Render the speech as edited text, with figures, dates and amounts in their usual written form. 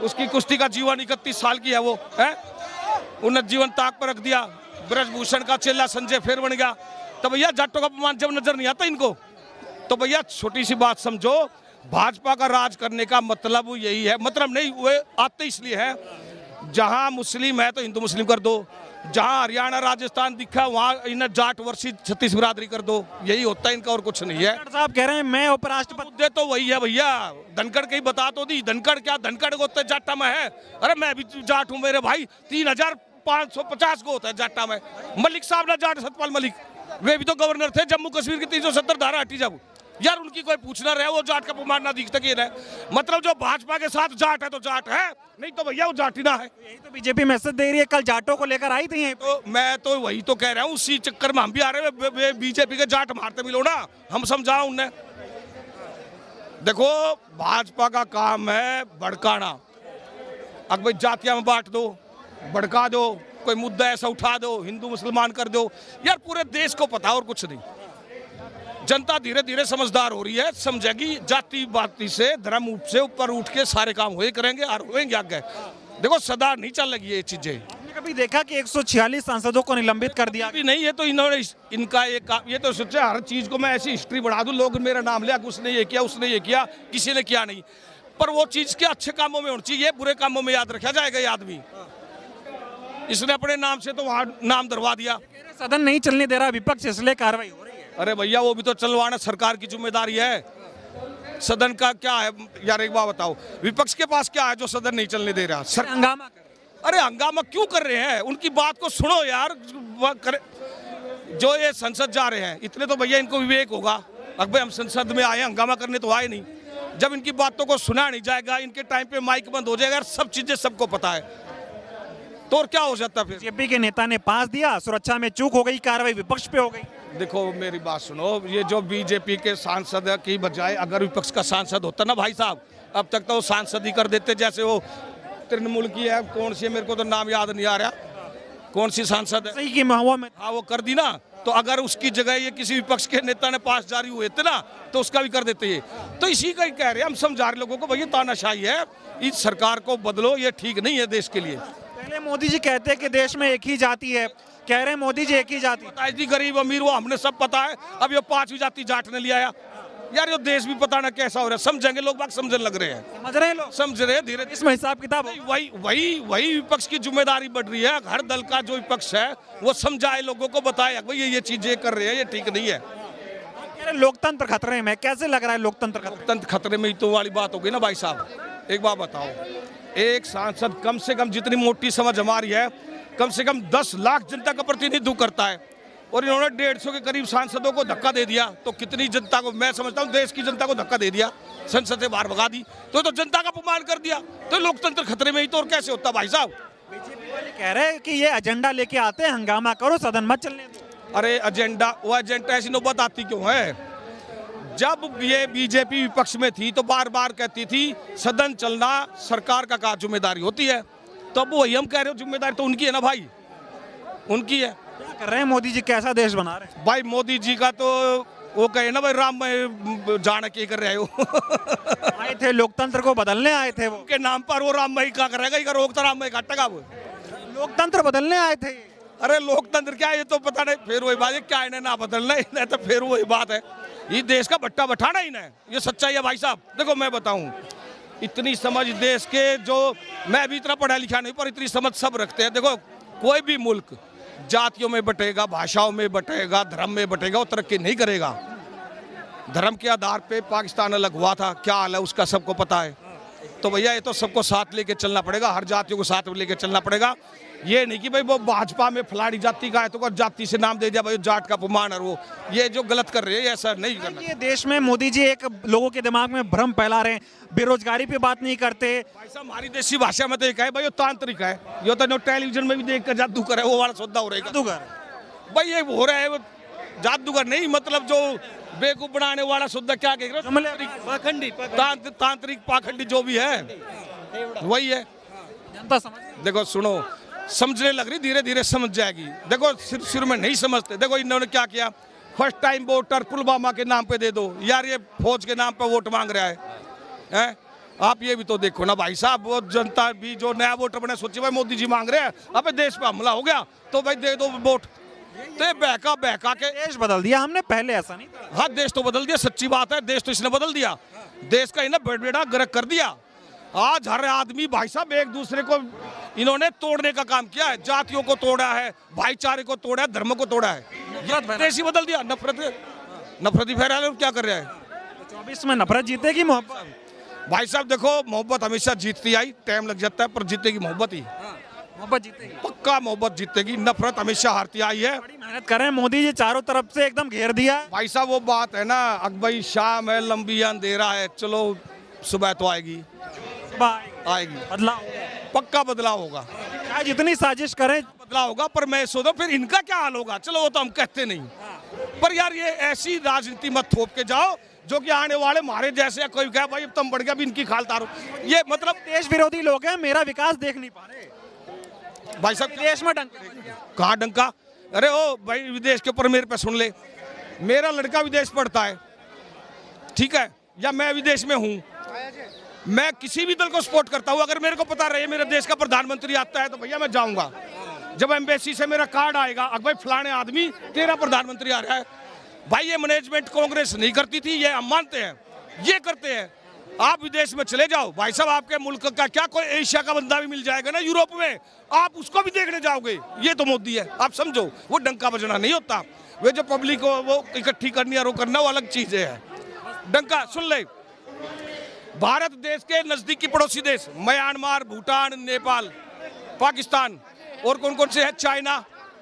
उसकी कुश्ती का जीवन 31 साल की है वो है, उन्हें जीवन ताक पर रख दिया। ब्रजभूषण का चेला संजय फिर बन गया। तो भैया जाटों का अपमान जब नजर नहीं आता इनको, तो भैया छोटी सी बात समझो, भाजपा का राज करने का मतलब यही है, मतलब नहीं वो आते इसलिए है, जहां मुस्लिम है तो हिंदू मुस्लिम कर दो, जहां हरियाणा राजस्थान दिखा वहां इन्हें जाट वर्षी छत्तीस बिरादरी कर दो, यही होता है इनका और कुछ नहीं है। साहब कह रहे हैं मैं उपराष्ट्रपति, मुद्दे तो वही है भैया, धनखड़ के ही बता तो दी, धनखड़ क्या, धनखड़ गोते जाटा में है, अरे मैं भी जाट हूं मेरे भाई, 3550 गोत है जाटा में। मलिक साहब ना जाट, सतपाल मलिक, वे भी तो गवर्नर थे जम्मू कश्मीर की 370 धारा हटी जब, यार उनकी कोई पूछना रहे, वो जाट का अपमान ना दिखता कि रहे, मतलब जो भाजपा के साथ जाट है तो जाट है, नहीं तो भैया वो जाट ही ना है। यही तो बीजेपी मैसेज दे रही है, कल जाटों को लेकर आई थी। तो मैं तो वही तो कह रहा हूँ, उसी चक्कर में हम भी आ रहे हैं, बीजेपी के जाट मारते मिलो ना, हम समझाओ उन्हें। देखो भाजपा का काम है भड़काना, अब भाई जातियां में बांट दो, भड़का दो, कोई मुद्दा ऐसा उठा दो, हिंदू मुसलमान कर दो, यार पूरे देश को पता और कुछ नहीं। जनता धीरे धीरे समझदार हो रही है, समझेगी, जाति बाती से धर्म से ऊपर उठ के सारे काम हुए करेंगे और होएंगे आगे। देखो सदा नहीं चल लगी ये चीजें। आपने कभी देखा कि 146 सांसदों को निलंबित कर दिया? अभी नहीं, ये तो इन्होंने इनका एक, ये तो सोचे हर चीज को मैं ऐसी हिस्ट्री बढ़ा दूं, लोग मेरा नाम लिया, उसने ये किया, उसने ये किया, किसी ने किया नहीं, पर वो चीज के अच्छे कामों में होनी चाहिए, बुरे कामों में याद रखा जाएगा ये आदमी। इसने अपने नाम से तो वहां नाम दरवा दिया। सदन नहीं चलने दे रहा विपक्ष, इसलिए कार्रवाई हो रही है। अरे भैया वो भी तो चलवाना सरकार की जिम्मेदारी है, सदन का क्या है यार, एक बात बताओ, विपक्ष के पास क्या है जो सदन नहीं चलने दे रहा? हंगामा अरे हंगामा क्यों कर रहे हैं, उनकी बात को सुनो यार, जो ये संसद जा रहे हैं इतने तो भैया इनको विवेक होगा, अब भाई हम संसद में आए, हंगामा करने तो आए नहीं, जब इनकी बातों को सुना नहीं जाएगा, इनके टाइम पे माइक बंद हो जाएगा, सब चीजें सबको पता है, तो और क्या हो जाता फिर? बीजेपी के नेता ने पास दिया, सुरक्षा में चूक हो गई, कार्रवाई विपक्ष पे हो गई। देखो मेरी बात सुनो, ये जो बीजेपी के सांसद की बजाय अगर विपक्ष का सांसद होता ना भाई साहब, अब तक तो वो सांसद ही कर देते, जैसे वो तृणमूल की है, कौन सी है मेरे को तो नाम याद नहीं आ रहा, कौन सी सांसद है, सही की महुआ में, हाँ वो कर दी ना, तो अगर उसकी जगह ये किसी विपक्ष के नेता ने पास जारी हुए थे ना, तो उसका भी कर देते ये, तो इसी का ही कह रहे हैं हम, समझा रहे लोगों को भैया तानाशाही है, इस सरकार को बदलो, ये ठीक नहीं है देश के लिए। पहले मोदी जी कहते हैं कि देश में एक ही जाति है, कह रहे हैं मोदी जी एक ही जाति, जी गरीब अमीर वो हमने सब पता है, अब ये 5वीं जाति जाट ने लिया यार, ये देश भी पता ना कैसा हो रहा है, समझेंगे लोग, बात समझने लग रहे हैं, समझ रहे हैं लोग, समझ रहे हैं धीरे, इसमें हिसाब किताब वही वही वही विपक्ष की जिम्मेदारी बढ़ रही है, हर दल का जो विपक्ष है वो समझाए लोगों को, बताए भाई ये चीजें कर रहे हैं, ये ठीक नहीं है। कह रहे लोकतंत्र खतरे में, कैसे लग रहा है लोकतंत्र खतरे में ही तो वाली बात होगी ना भाई साहब। एक बात बताओ, एक सांसद कम से कम, जितनी मोटी समझ हमारी है, कम से कम 10 लाख जनता का प्रतिनिधित्व करता है, और इन्होंने 150 के करीब सांसदों को धक्का दे दिया, तो कितनी जनता को, मैं समझता हूँ देश की जनता को धक्का दे दिया, संसद से बाहर भगा दी, तो जनता का अपमान कर दिया, तो लोकतंत्र खतरे में ही तो और कैसे होता भाई साहब? बीजेपी वाले कह रहे हैं कि ये एजेंडा लेके आते हैं, हंगामा करो, सदन मत चलने दो। अरे एजेंडा, वो एजेंडा ऐसी नौबत आती क्यों है? जब ये बीजेपी विपक्ष में थी तो बार बार कहती थी सदन चलना सरकार का जिम्मेदारी होती है, तो अब वही हम कह रहे हो, जिम्मेदारी तो उनकी है ना भाई, उनकी है। क्या कर रहे हैं मोदी जी, कैसा देश बना रहे हैं? भाई मोदी जी का तो वो कहे ना भाई, राम में जाने के कर रहे हो आए थे लोकतंत्र को बदलने आए थे, वो के नाम पर वो राम भाई क्या करेगा, इधर रोकता राम भाई काटेगा वो, लोकतंत्र बदलने आए थे। अरे लोकतंत्र क्या है ये तो पता नहीं, फिर वही बात है, क्या इन्हें ना बदलना है, तो फिर वही बात है, ये देश का भट्टा बैठाना ही ना, ये सच्चाई है भाई साहब। देखो मैं बताऊं, इतनी समझ देश के, जो मैं भी इतना पढ़ा लिखा नहीं, पर इतनी समझ सब रखते हैं। देखो कोई भी मुल्क जातियों में बटेगा, भाषाओं में बटेगा, धर्म में बटेगा, वो तरक्की नहीं करेगा। धर्म के आधार पे पाकिस्तान अलग हुआ था, क्या हाल है उसका सबको पता है, तो भैया ये तो सबको साथ लेके चलना पड़ेगा, हर जातियों को साथ में लेके चलना पड़ेगा। ये नहीं कि भाई वो भाजपा में फलानी जाति का है तो जाति से नाम दे दिया भाई, जाट का अपमान है वो, ये जो गलत कर रहे हैं ऐसा नहीं करना। ये देश में मोदी जी एक लोगों के दिमाग में भ्रम फैला रहे हैं, बेरोजगारी पे बात नहीं करते। भाई साहब हमारी देसी भाषा में तो एक है भाई, वो तांत्रिक है, ये तो टेलीविजन में भी देख कर जादूगर है, वो वाला सौदा हो रहेगा भाई, ये हो रहा है वो जादूगर नहीं, मतलब जो बेवकूफ बनाने वाला सौदा, क्या कह रहे हो, तांत्रिक पाखंडी जो भी है वही है। जनता समझ, देखो सुनो, समझने लग रही, धीरे धीरे समझ जाएगी। देखो सिर में नहीं समझते। देखो इन्होंने क्या किया, फर्स्ट टाइम वोटर पुलवामा के नाम पे दे दो, यार ये फौज के नाम पे वोट मांग रहा है, आप ये भी तो देखो ना भाई साहब, वो जनता भी जो नया वोटर बने सोचे भाई मोदी जी मांग रहे हैं, अबे देश पे हमला हो गया तो भाई दे दो वोट। तो ये बहका बहका के देश बदल दिया हमने, पहले ऐसा नहीं था। हाँ देश तो बदल दिया, सच्ची बात है, देश तो इसने बदल दिया, देश का इन्हें बेड़ा गर्क कर दिया। आज हर आदमी भाई साहब एक दूसरे को इन्होंने तोड़ने का काम किया है, जातियों को तोड़ा है, भाईचारे को तोड़ा है, धर्म को तोड़ा है, देश ही बदल दिया। नफरत ही फैला रहे हो, क्या कर रहा है? 24 में नफरत जीतेगी मोहब्बत? भाई साहब देखो, मोहब्बत हमेशा जीतती आई, टाइम लग जाता है पर जीतेगी मोहब्बत ही, मोहब्बत जीतेगी, पक्का मोहब्बत जीतेगी, नफरत हमेशा हारती आई है। बड़ी मेहनत कर रहे हैं मोदी जी, चारों तरफ से एकदम घेर दिया। भाई साहब वो बात है ना, भाई शाम है लंबी अंधेरा है, चलो सुबह तो आएगी, आएगी, बदलाव पक्का बदलाव होगा, चाहे जितनी साजिश करें बदलाव होगा। पर मैं सोचता हूं फिर इनका क्या हाल होगा, चलो वो तो हम कहते नहीं, पर यार ये ऐसी राजनीति मत थोप के जाओ जो कि आने वाले हमारे जैसे कोई कहे भाई अब तुम बढ़ गया भी इनकी खाल तारो, ये मतलब देश विरोधी लोग हैं, मेरा विकास देख नहीं पा रहे। भाई साहब देश में डंका कहाँ डंका? अरे ओ भाई विदेश के ऊपर मेरे पे सुन ले, मेरा लड़का विदेश पढ़ता है, ठीक है, या मैं विदेश में हूँ, मैं किसी भी दल को सपोर्ट करता हूँ, अगर मेरे को पता रहे मेरे देश का प्रधानमंत्री आता है तो भैया मैं जाऊंगा। जब एम्बेसी से मेरा कार्ड आएगा, अब भाई फलाने आदमी तेरा प्रधानमंत्री आ रहा है, भाई ये मैनेजमेंट कांग्रेस नहीं करती थी, ये हम मानते हैं, ये करते हैं। आप विदेश में चले जाओ भाई साहब, आपके मुल्क का क्या कोई एशिया का बंदा भी मिल जाएगा ना यूरोप में, आप उसको भी देखने जाओगे, ये तो मोदी है, आप समझो। वो डंका बजना नहीं होता, वे जो पब्लिक को वो इकट्ठी करनी और वो करना वो अलग चीजें है। डंका सुन ले, भारत देश के नजदीकी पड़ोसी देश म्यांमार, भूटान, नेपाल, पाकिस्तान और कौन कौन से है, चाइना,